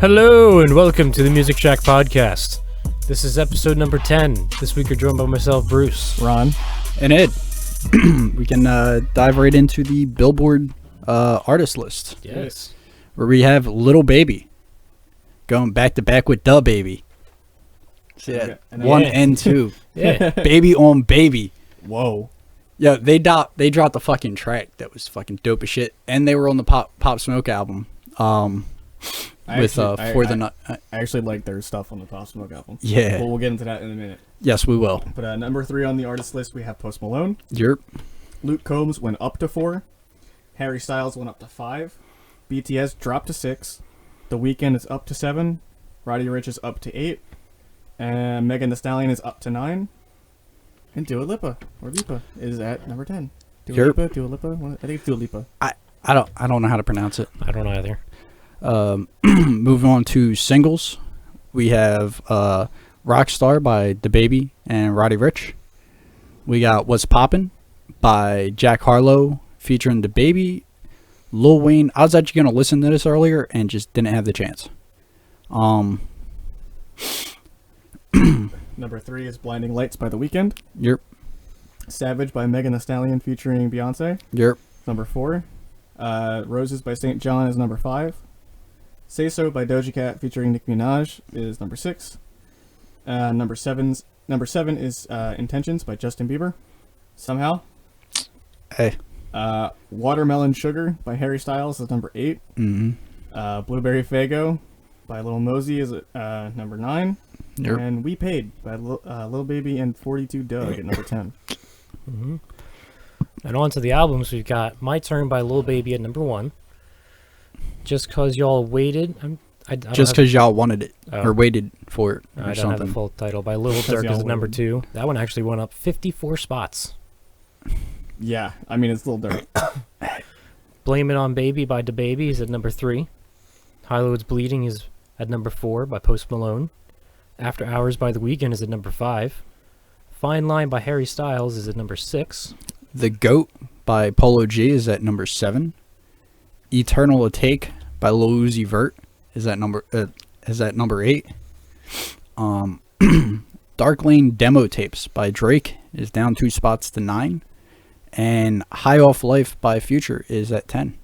Hello and welcome to the Music Shack podcast. This is episode number 10. This week you're joined by myself, Bruce, Ron, and Ed. We can dive right into the Billboard artist list. Yes. Where we have Lil Baby going back to back with Da Baby. See that? Okay. 1 and 2. Yeah. Baby on Baby. Whoa. Yeah, they dropped the fucking track that was fucking dope as shit, and they were on the Pop Smoke album. I actually like their stuff on the Pop Smoke album. Yeah. Well, we'll get into that in a minute. Yes, we will. But number 3 on the artist list, we have Post Malone. Yep. Luke Combs went up to 4. Harry Styles went up to 5. BTS dropped to 6. The Weeknd is up to 7. Roddy Ricch is up to 8. And Megan Thee Stallion is up to 9. And Dua Lipa, is at number 10. Dua Lipa. I think it's Dua Lipa. I don't know how to pronounce it. I don't either. Moving on to singles, we have Rockstar by DaBaby and Roddy Ricch. We got What's Poppin' by Jack Harlow featuring DaBaby, Lil Wayne. I was actually going to listen to this earlier and just didn't have the chance. Number 3 is Blinding Lights by The Weeknd. Yep. Savage by Megan Thee Stallion featuring Beyonce. Yep. Number 4. Roses by St. John is number 5. Say So by Doja Cat featuring Nicki Minaj is number 6. Number 7 is Intentions by Justin Bieber. Somehow. Hey. Watermelon Sugar by Harry Styles is number 8. Mm-hmm. Blueberry Faygo by Lil Mosey is number 9. Yep. And We Paid by Lil Baby and 42 Doug at number 10. Mm-hmm. And on to the albums, we've got My Turn by Lil Baby at number 1. Just Cause Y'all Waited. Just Cause Y'all Wanted It. Or waited for it. Or I don't something. have the full title. By Lil Durk is at number 2. That one actually went up 54 spots. Yeah, I mean, it's Lil Durk. Blame It On Baby by DaBaby is at number 3. Hollywood's Bleeding is at number 4 by Post Malone. After Hours by The Weeknd is at number 5. Fine Line by Harry Styles is at number 6. The Goat by Polo G is at number 7. Eternal Take by Lil Uzi Vert is at number 8. Dark Lane Demo Tapes by Drake is down 2 spots to 9. And High Off Life by Future is at 10.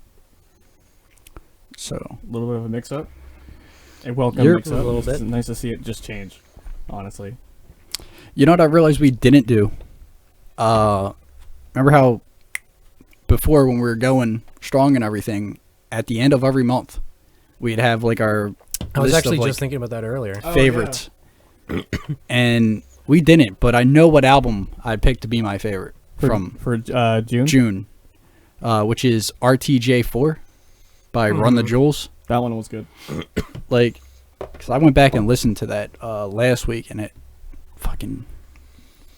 So A little bit of a mix-up. A welcome mix-up. A little bit. It's nice to see it just change, honestly. you know what I realized we didn't do? Remember how before when we were going strong and everything, at the end of every month, we'd have like our I was list actually of, like, just thinking about that earlier. favorites. And we didn't, but I know what album I picked to be my favorite For June? June, which is RTJ4 by Run the Jewels. That one was good. Like, because I went back and listened to that last week, and it fucking...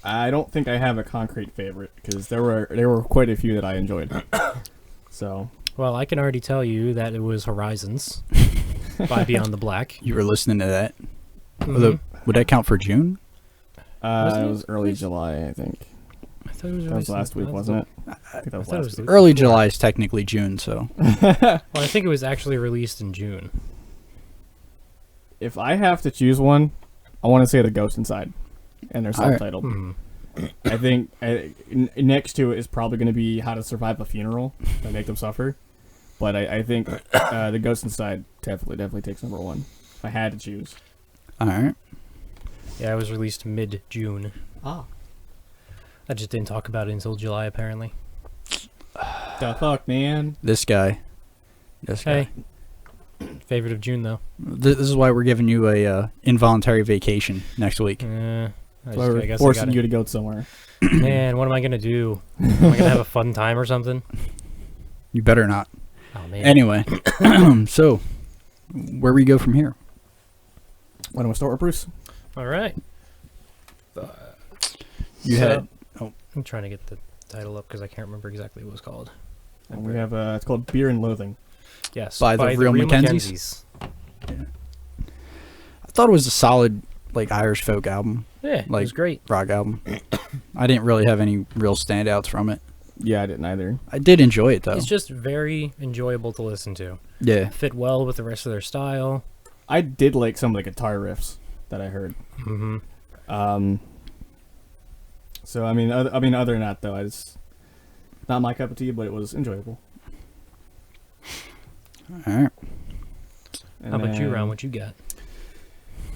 I don't think I have a concrete favorite, because there were quite a few that I enjoyed. So... Well, I can already tell you that it was Horizons by Beyond the Black. You were listening to that? Mm-hmm. Would that count for June? it was early July, I think. I thought it was, That was last week, wasn't it? I think that was thought it last was week. Early July is technically June, so... Well, I think it was actually released in June. If I have to choose one, I want to say The Ghost Inside. And they're All right. subtitled. Mm. I think next to it is probably going to be How to Survive a Funeral by Make Them Suffer. But I think The Ghost Inside definitely takes number 1. If I had to choose. Alright. Yeah, it was released mid-June. Ah. I just didn't talk about it until July, apparently. The fuck, man. This guy. Hey. Favorite of June, though. This is why we're giving you a involuntary vacation next week. I We're guess forcing you to go somewhere. Man, what am I going to do? Am I going to have a fun time or something? You better not. Oh, man. Anyway, so where we go from here? Why don't we start with Bruce? All right. You had... Oh, I'm trying to get the title up because I can't remember exactly what it was called. And we have it's called Beer and Loathing. Yes. By the Real Mckenzies? Yeah. I thought it was a solid, like, Irish folk album. Yeah, Like, it was great. Rock album. I didn't really have any real standouts from it. Yeah, I didn't either. I did enjoy it, though. It's just very enjoyable to listen to. Yeah. Fit well with the rest of their style. I did like some of the guitar riffs that I heard. Mm-hmm. So I mean, other than that though, it's not my cup of tea, but it was enjoyable. All right. And How about you, then- Ron? What you got?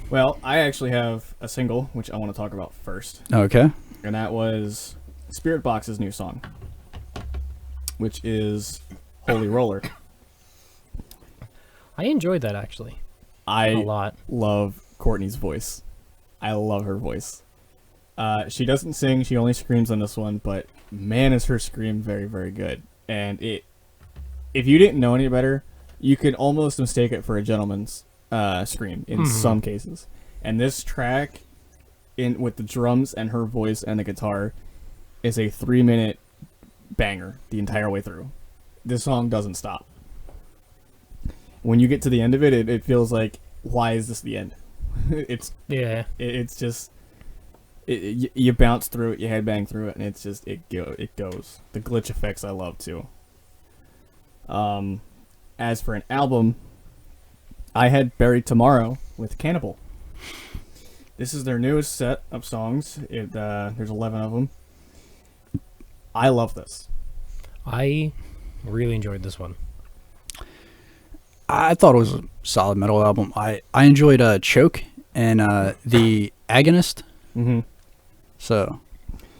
Well, I actually have a single which I want to talk about first, Okay. and that was Spirit Box's new song, which is "Holy Roller." I enjoyed that actually a I lot. love Courtney's voice. I love her voice. She doesn't sing; she only screams on this one. But man, is her scream very, very good. And if you didn't know any better, you could almost mistake it for a gentleman's scream in some cases. And this track, with the drums and her voice and the guitar, is a 3-minute banger the entire way through. This song doesn't stop. When you get to the end of it, it feels like, why is this the end? It's just you bounce through it, you headbang through it, and it's just it goes. The glitch effects I love too. As for an album, I had Buried Tomorrow with Cannibal. This is their newest set of songs. There's 11 of them. I love this. I really enjoyed this one. I thought it was a solid metal album. I enjoyed Choke and The Agonist. Mm-hmm. So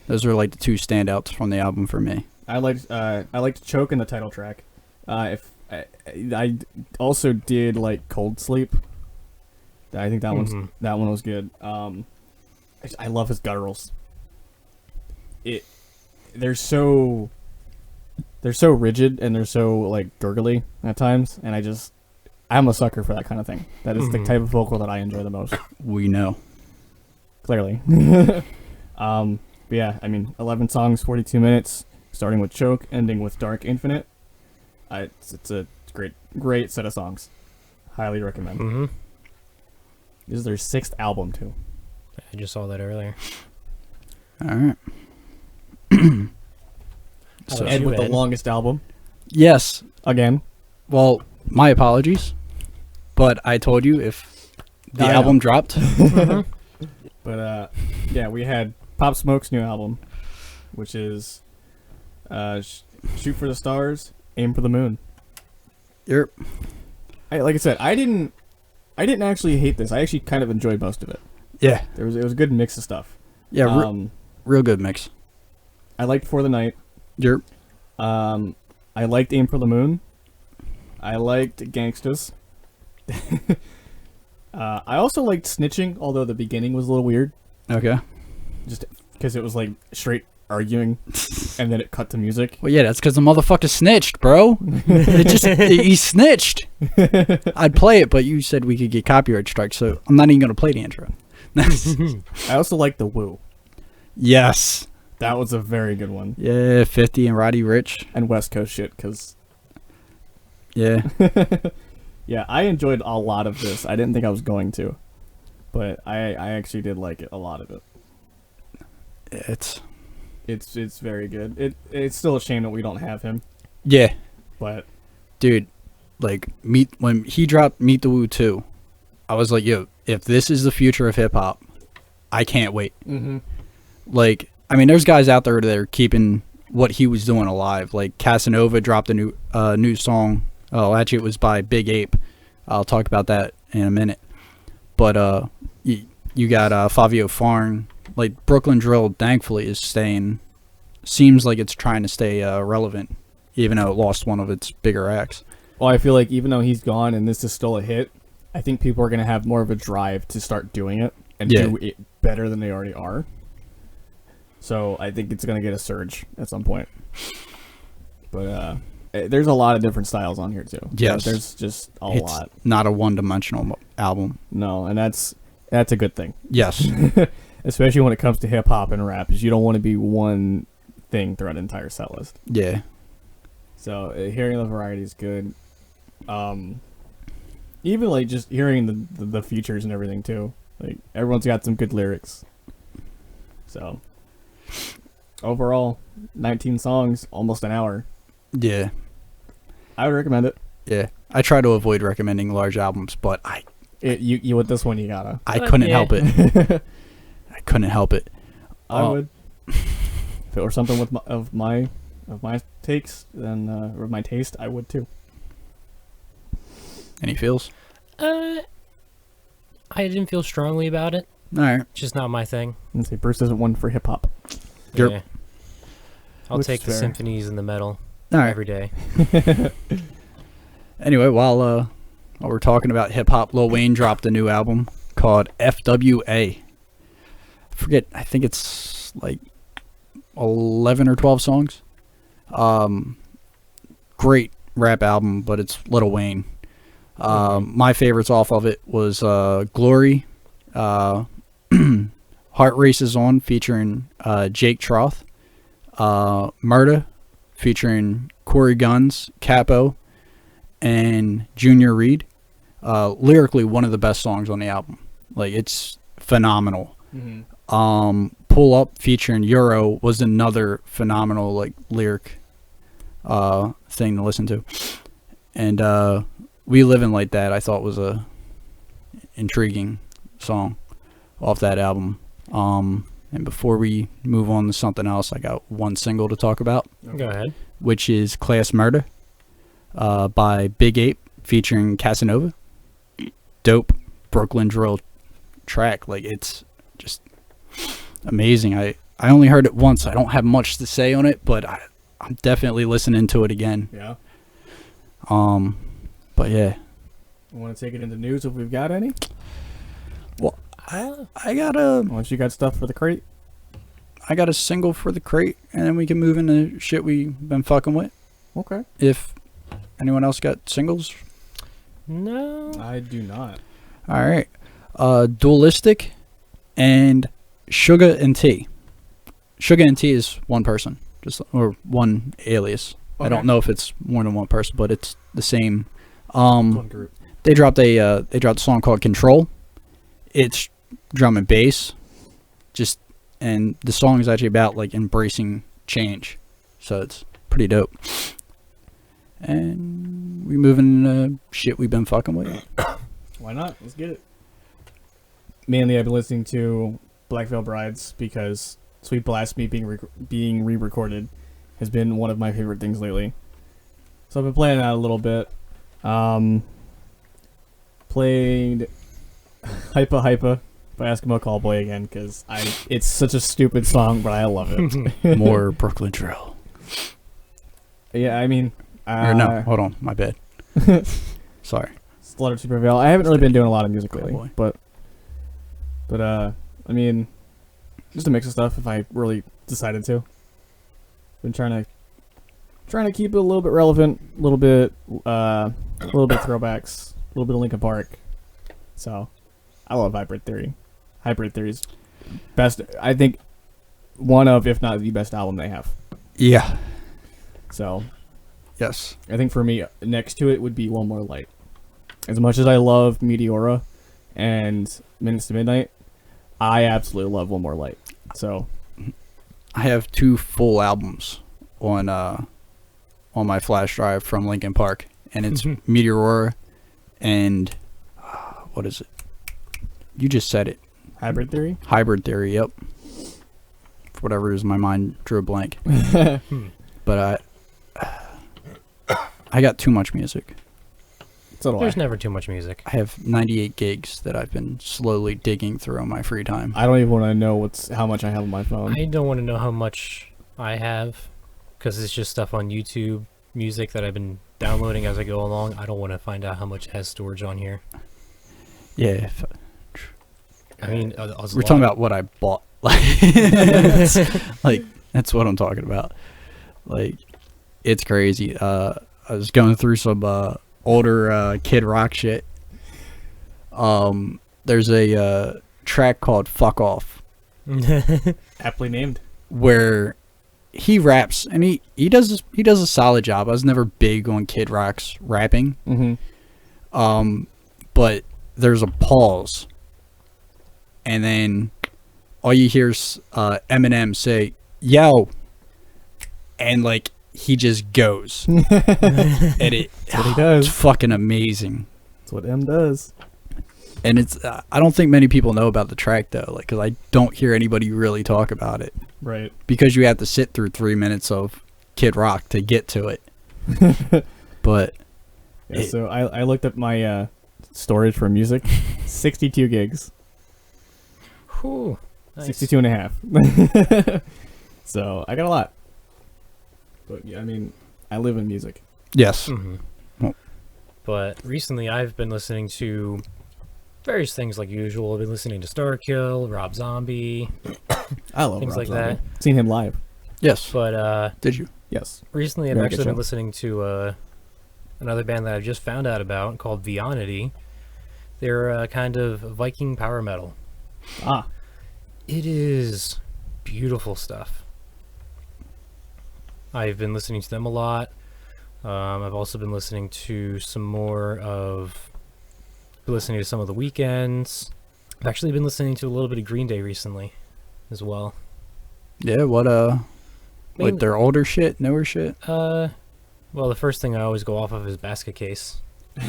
those are like the two standouts from the album for me. I liked Choke in the title track. If I also did like Cold Sleep. I think that one was good. I love his gutturals. They're so rigid and they're so like gurgly at times, and I'm a sucker for that kind of thing. That is the type of vocal that I enjoy the most. We know. Clearly. But yeah, I mean, 11 songs, 42 minutes, starting with Choke, ending with Dark Infinite. It's a great set of songs. Highly recommend. Mm-hmm. This is their 6th album too. I just saw that earlier. All right. How So, about And you, with the Ed? longest album, yes. again. Well, my apologies, but I told you if the I know. album dropped. But yeah, we had Pop Smoke's new album, which is Shoot for the Stars, Aim for the Moon. Yep. Like I said, I didn't actually hate this. I actually kind of enjoyed most of it. Yeah. It was a good mix of stuff. Yeah. Real good mix. I liked For the Night. Yep. I liked Aim for the Moon. I liked Gangstas. I also liked Snitching, although the beginning was a little weird. Okay. Just because it was like straight arguing, and then it cut to music. Well, yeah, that's because the motherfucker snitched, bro. He snitched. I'd play it, but you said we could get copyright strikes, so I'm not even gonna play the intro. I also liked The Woo. Yes. That was a very good one. Yeah, 50 and Roddy Rich. And West Coast shit, because Yeah. yeah, I enjoyed a lot of this. I didn't think I was going to, but I actually did like it, a lot of it. It's very good. It's still a shame that we don't have him, Yeah. but Dude, like when he dropped Meet the Woo 2, I was like, yo, if this is the future of hip hop, I can't wait. Like, I mean, there's guys out there that are keeping what he was doing alive. Like Casanova dropped a new song. Oh, actually, it was by Big Ape. I'll talk about that in a minute. But you got Fabio Farn. Like Brooklyn Drill, thankfully, seems like it's trying to stay relevant, even though it lost one of its bigger acts. well, I feel like even though he's gone and this is still a hit, I think people are gonna have more of a drive to start doing it and do it better than they already are. So I think it's gonna get a surge at some point. But there's a lot of different styles on here too. Yes. There's just a It's lot. not a one-dimensional album. No, and that's a good thing. Yes. Especially when it comes to hip hop and rap, is you don't want to be one thing throughout an entire set list. Yeah. So hearing the variety is good. Even like just hearing the features and everything too. Like everyone's got some good lyrics. So overall, 19 songs, almost an hour. Yeah. I would recommend it. Yeah. I try to avoid recommending large albums, but You with this one, you gotta. I couldn't yeah. help it. I couldn't help it. I would. If it were something with my takes, then or my taste, I would too. Any feels? I didn't feel strongly about it. All right. Just not my thing. And say Bruce isn't one for hip hop. Yep. Yeah. I'll Which take is the fair. symphonies and the metal All right. every day. Anyway, while we're talking about hip hop, Lil Wayne dropped a new album called FWA. Forget. I think it's like 11 or 12 songs. Great rap album, but it's Lil Wayne. My favorites off of it was Glory, Heart Races On featuring Jake Troth, Murda featuring Corey Guns, Capo, and Junior Reed. Lyrically, one of the best songs on the album. Like, it's phenomenal. Mm-hmm. Pull Up featuring Euro was another phenomenal like lyric thing to listen to. And We Livin' Like That I thought was a intriguing song off that album. And before we move on to something else, I got one single to talk about, Go ahead. which is Class Murder by Big Ape featuring Casanova. Dope Brooklyn drill track. Like, it's just amazing. I only heard it once. I don't have much to say on it, but I'm definitely listening to it again. Yeah. But yeah. Want to take it into news if we've got any? Well, I got a Once you got stuff for the crate. single for the crate, and then we can move into shit we've been fucking with. Okay. If anyone else got singles. No. I do not. All right. Dualistic and Sugar and T. Sugar and T is one person, or one alias. I don't know if it's more than one person, but it's the same. One group. They dropped a song called Control. It's drum and bass, and the song is actually about like embracing change, so it's pretty dope. And we moving into shit we've been fucking with. Why not? Let's get it. Mainly, I've been listening to Black Veil Brides because Sweet Blasphemy being re-recorded has been one of my favorite things lately. So I've been playing that a little bit. Played Hypa Hypa by Eskimo Callboy again because it's such a stupid song, but I love it. More Brooklyn drill. Yeah, I mean, Or no, hold on, my bad. Sorry. Slaughter to Prevail. I haven't really been doing a lot of music lately, boy. but I mean, just a mix of stuff if I really decided to. Been trying to keep it a little bit relevant, a little bit throwbacks, a little bit of Linkin Park. So, I love Hybrid Theory. Hybrid Theory's best, I think, one of, if not the best album they have. Yeah. So, Yes. I think for me, next to it would be One More Light. As much as I love Meteora and Minutes to Midnight, I absolutely love One More Light. So, I have 2 full albums on my flash drive from Linkin Park, and it's Meteora and what is it? You just said it. Hybrid Theory? Hybrid Theory. Yep. For whatever reason, my mind drew a blank. But I got too much music. So do There's I. never too much music. I have 98 gigs that I've been slowly digging through on my free time. I don't even want to know how much I have on my phone. I don't want to know how much I have because it's just stuff on YouTube music that I've been downloading as I go along. I don't want to find out how much has storage on here. Yeah. I mean, We're talking about what I bought. Like, that's what I'm talking about. Like, it's crazy. I was going through some older Kid Rock shit. There's a track called Fuck Off Aptly named. where he raps, and he does a solid job. I was never big on Kid Rock's rapping. Mm-hmm. But there's a pause, and then all you hear is Eminem say, "Yo," and like he just goes, and That's what he does. it's fucking amazing. That's what M does. And it's I don't think many people know about the track though, like because I don't hear anybody really talk about it Right. because you have to sit through 3 minutes of Kid Rock to get to it. But Yeah, so I looked up my storage for music, 62 gigs, Whew. Nice. 62 and a half. So I got a lot. But yeah, I mean, I live in music. yes, Mhm. Well- But recently I've been listening to various things like usual. I've been listening to Starkill, Rob Zombie, I love things Rob like Zombie. that. Seen him live. yes. But Did you? Yes. recently I've Very good actually been show. listening to another band that I've just found out about called Vionity. They're kind of Viking power metal. Ah. It is beautiful stuff. I've been listening to them a lot. I've also been listening to some of the Weekends. I've actually been listening to a little bit of Green Day recently as well. Yeah. What Mainly- like their older shit, newer shit. Well, the first thing I always go off of is Basket Case.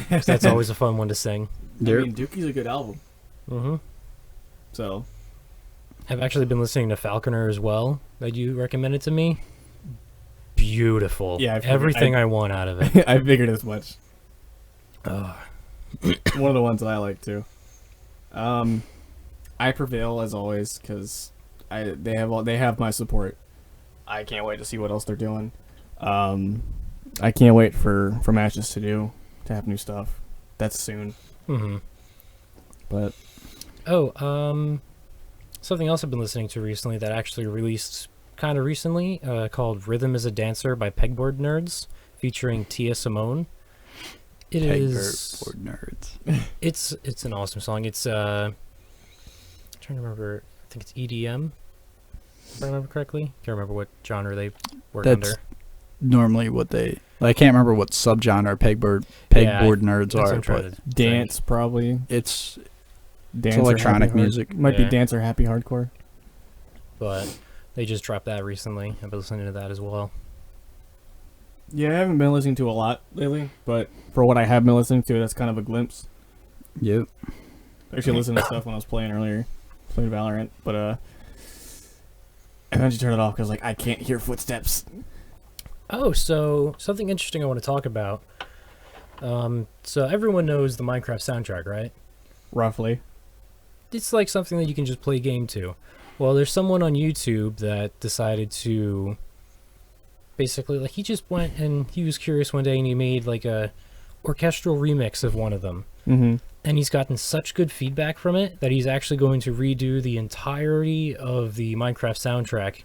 'Cause that's always a fun one to sing. I mean, Dookie's a good album. Mm-hmm. So I've actually been listening to Falconer as well, that you recommended to me. Beautiful. Yeah, I figured- everything I want out of it. I figured as much. Ugh. One of the ones that I like too. I Prevail as always because they have my support. I can't wait to see what else they're doing. I can't wait for Ashes to have new stuff. That's soon. Mm-hmm. But Something else I've been listening to recently that actually released kind of recently, called "Rhythm Is a Dancer" by Pegboard Nerds, featuring Tia Simone. It is. Pegboard Nerds. It's an awesome song. It's I'm trying to remember. I think it's EDM. If I remember correctly. Can't remember what genre they work That's under. normally what they. I can't remember what subgenre Pegboard Nerds That's what are, I'm trying but to dance probably. it's Dance or electronic happy hard- music. Might be Yeah. dance or happy hardcore. But they just dropped that recently. I've been listening to that as well. Yeah, I haven't been listening to a lot lately, but for what I have been listening to, that's kind of a glimpse. Yep. I actually listened to stuff when I was playing earlier, playing Valorant, but I eventually turned it off because I can't hear footsteps. Oh, so something interesting I want to talk about. So everyone knows the Minecraft soundtrack, right? Roughly. It's like something that you can just play a game to. Well, there's someone on YouTube that decided to basically, he just went and he was curious one day and he made like a orchestral remix of one of them. Mm-hmm. And he's gotten such good feedback from it that he's actually going to redo the entirety of the Minecraft soundtrack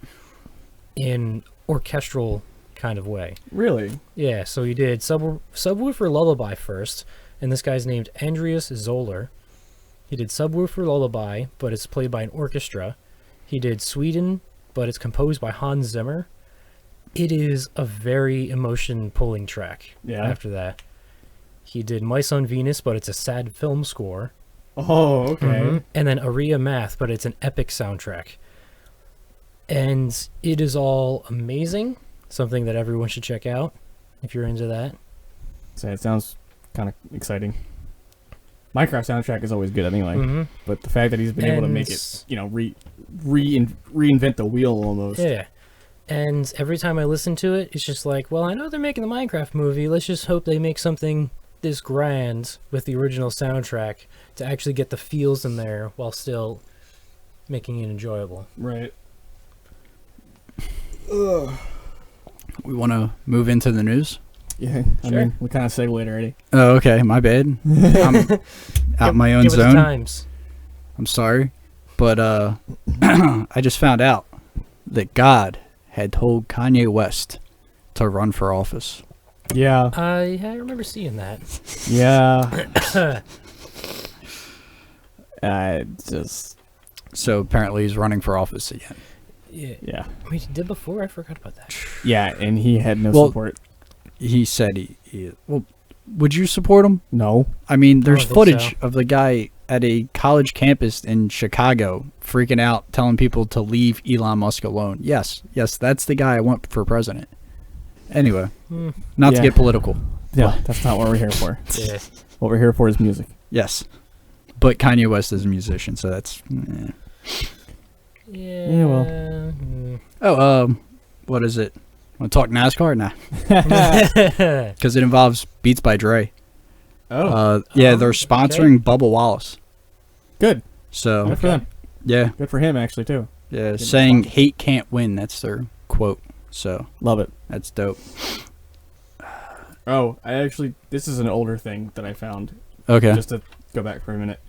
in orchestral kind of way. Really? Yeah, so he did Subwoofer Lullaby first, and this guy's named Andreas Zoller. He did Subwoofer Lullaby, but it's played by an orchestra. He did Sweden, but it's composed by Hans Zimmer. It is a very emotion-pulling track. Yeah. After that, he did Mice on Venus, but it's a sad film score. Oh, okay. Mhm. And then Aria Math, but it's an epic soundtrack. And it is all amazing. Something that everyone should check out if you're into that. So it sounds kind of exciting. Minecraft soundtrack is always good anyway, Mhm. but the fact that he's been able to make it, reinvent the wheel almost. Yeah. And every time I listen to it, it's just like, well, I know they're making the Minecraft movie. Let's just hope they make something this grand with the original soundtrack to actually get the feels in there while still making it enjoyable. Right. We want to move into the news. Yeah. I Sure. mean, we kind of segued already. Oh, okay. My bad. I'm out my own Give it the zone. times. I'm sorry, but I just found out that God had told Kanye West to run for office. Yeah. I remember seeing that. Yeah. Just. So apparently he's running for office again. Yeah. Yeah. Wait, he did before? I forgot about that. Yeah, and he had no Well- support. He said he well, would you support him? No. I mean, there's think footage so. of the guy at a college campus in Chicago freaking out, telling people to leave Elon Musk alone. Yes, that's the guy I want for president. Anyway, not to Yeah. get political. Yeah, that's not what we're here for. Yeah. What we're here for is music. Yes. But Kanye West is a musician, so that's. Yeah. well. Oh, what is it? Want to talk NASCAR? Nah, because it involves Beats by Dre. Yeah, they're sponsoring Bubba Wallace. Good. So Good for them. yeah, Good for him, actually, too. yeah, Good saying sponsor. hate can't win. That's their quote. So Love it. that's dope. Oh, this is an older thing that I found. Okay. Just to go back for a minute.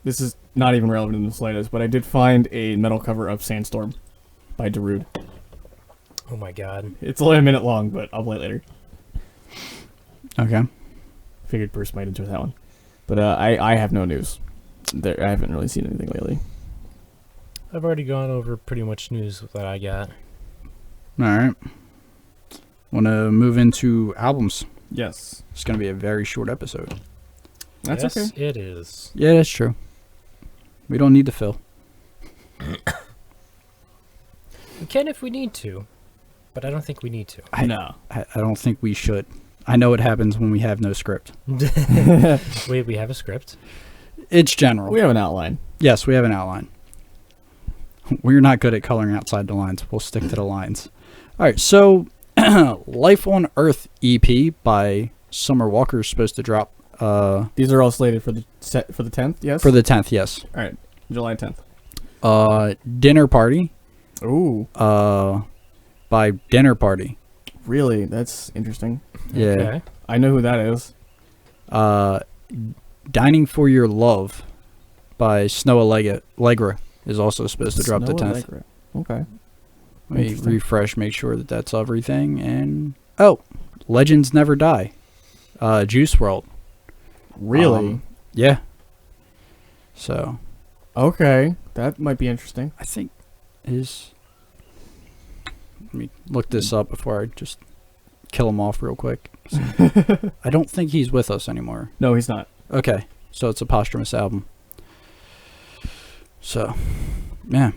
This is not even relevant in the slightest, but I did find a metal cover of Sandstorm by Darude. Oh my god. It's only a minute long, but I'll play it later. Okay. Figured Bruce might enjoy that one. But I have no news. I haven't really seen anything lately. I've already gone over pretty much news that I got. All right. Want to move into albums? Yes. It's going to be a very short episode. That's yes, okay. it is. Yeah, that's true. We don't need to fill. We can if we need to, but I don't think we need to. No. I don't think we should. I know it happens when we have no script. Wait, we have a script? It's general. We have an outline. Yes, we have an outline. We're not good at coloring outside the lines. We'll stick to the lines. All right, so Life on Earth EP by Summer Walker is supposed to drop These are all slated for the 10th, yes? for the 10th, yes. All right, July 10th. Dinner Party Ooh, by Dinner Party. really? That's interesting. Yeah. Okay. I know who that is. Dining for Your Love by Snow Allegra is also supposed to drop the 10th. Allegra. Okay. Let me Interesting. refresh, make sure that that's everything. And Legends Never Die. Juice WRLD. Really? Yeah. So Okay, that might be interesting. I think is. Let me look this up before I just kill him off real quick. I don't think he's with us anymore. No, he's not. Okay, so it's a posthumous album. So, yeah,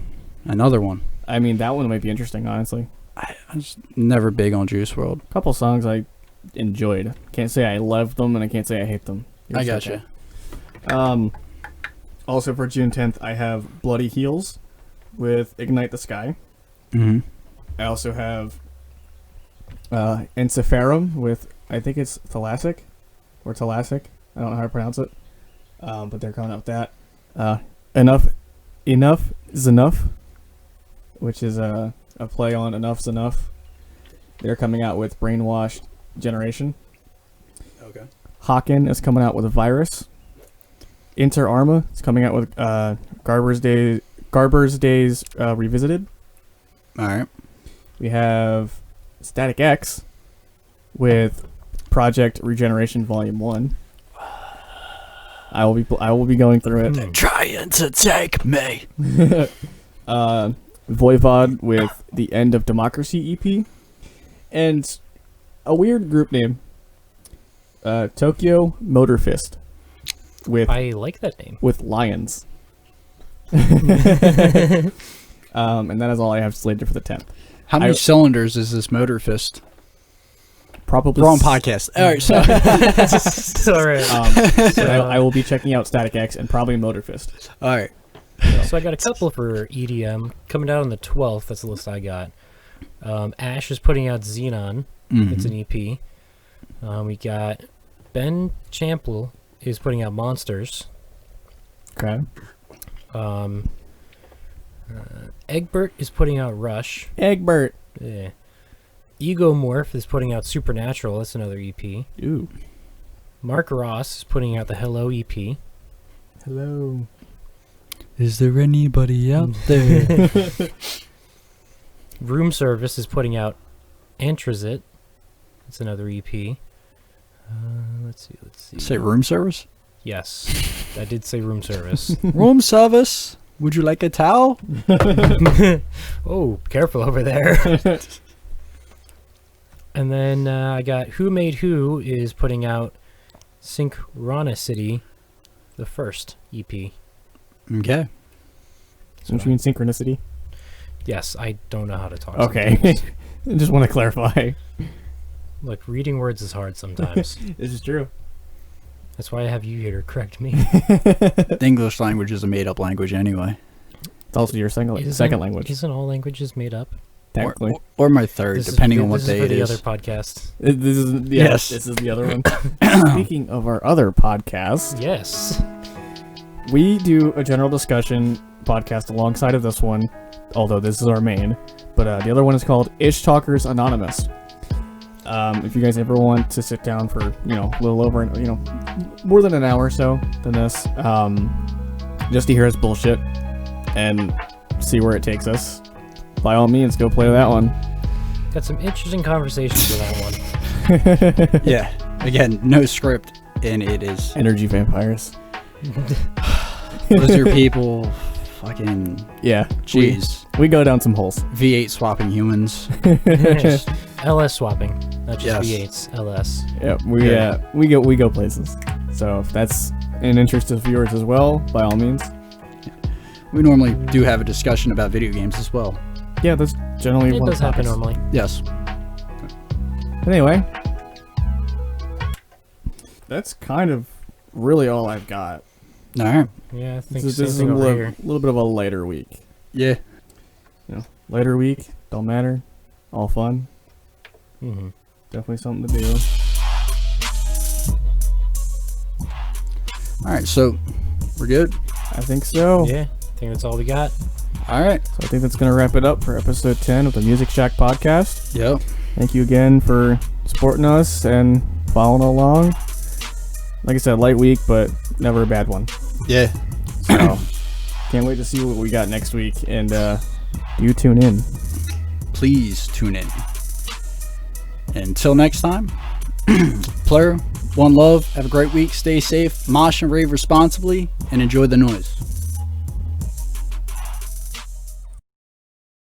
another one. I mean, that one might be interesting, honestly. I was never big on Juice WRLD. A couple songs I enjoyed. Can't say I loved them, and I can't say I hate them. I gotcha. Also for June 10th, I have Bloody Heels with Ignite the Sky. Mm-hmm. I also have Encepharum with, I think it's Thalassic, or Thalassic. I don't know how to pronounce it. But they're coming out with that. Enough is Enough, which is a play on Enough's Enough. They're coming out with Brainwashed Generation. Okay. Hawken is coming out with a Virus. Inter Arma is coming out with Garber's Days Revisited. All right. We have Static X with Project Regeneration Volume 1. I will be going through it. Trying to take me. Voivod with the End of Democracy EP. And a weird group name. Tokyo Motor Fist with I like that name. Lions. And that is all I have slated for the 10th. How many cylinders is this Motor Fist? Probably Wrong podcast. All right, so All right. So I will be checking out Static X and probably Motor Fist. all right. So I got a couple for EDM coming out on the 12th. That's the list I got. Ash is putting out Xenon. It's an EP. We got Ben Champel is putting out Monsters. Okay. Egbert is putting out Rush. Egbert. Yeah. Egomorph is putting out Supernatural. That's another EP. Ooh. Mark Ross is putting out the Hello EP. Hello. Is there anybody out there? Room Service is putting out Antrazit. That's another EP. Let's see. Say room service? Yes, I did say Room Service. Room service. Would you like a towel? Oh, careful over there. And then I got Who Made Who is putting out Synchronicity, the first EP. Okay. So you mean synchronicity? Yes, I don't know how to talk. Okay. sometimes. I just want to clarify. Look, reading words is hard sometimes. This is true. That's why I have you here to correct me. The English language is a made-up language anyway. It's also your second language. Isn't all languages made up? Technically. Or my third, depending on what day it This is. is for the other podcast. Yes. This is the other one. Speaking of our other podcast, Yes. we do a general discussion podcast alongside of this one, although this is our main. But the other one is called Ish Talkers Anonymous. If you guys ever want to sit down for, a little over, more than an hour or so than this, just to hear us bullshit and see where it takes us, by all means, go play that one. Got some interesting conversations with that one. Yeah. Again, no script, and it is Energy vampires. lizard people, fucking Yeah. jeez, We go down some holes. V8 swapping humans. Just LS swapping, not just Yes. V8s. LS. Yeah, we go places. So if that's an interest of yours as well, by all means. We normally do have a discussion about video games as well. Yeah, that's generally It one does of the happen topics. normally. Yes. Anyway, that's kind of really all I've got. All right. Yeah, I think This same is a thing over little, here. little bit of a lighter week. Yeah. Lighter week, don't matter. All fun. Mm-hmm. Definitely something to do. All right. So we're good. I think so. Yeah, I think that's all we got. All right. So I think that's going to wrap it up for episode 10 of the Music Shack podcast. Yep. Thank you again for supporting us and following along. Like I said, light week, but never a bad one. Yeah. So, can't wait to see what we got next week. And you tune in. Please tune in. Until next time, player, one love. Have a great week. Stay safe. Mosh and rave responsibly, and enjoy the noise.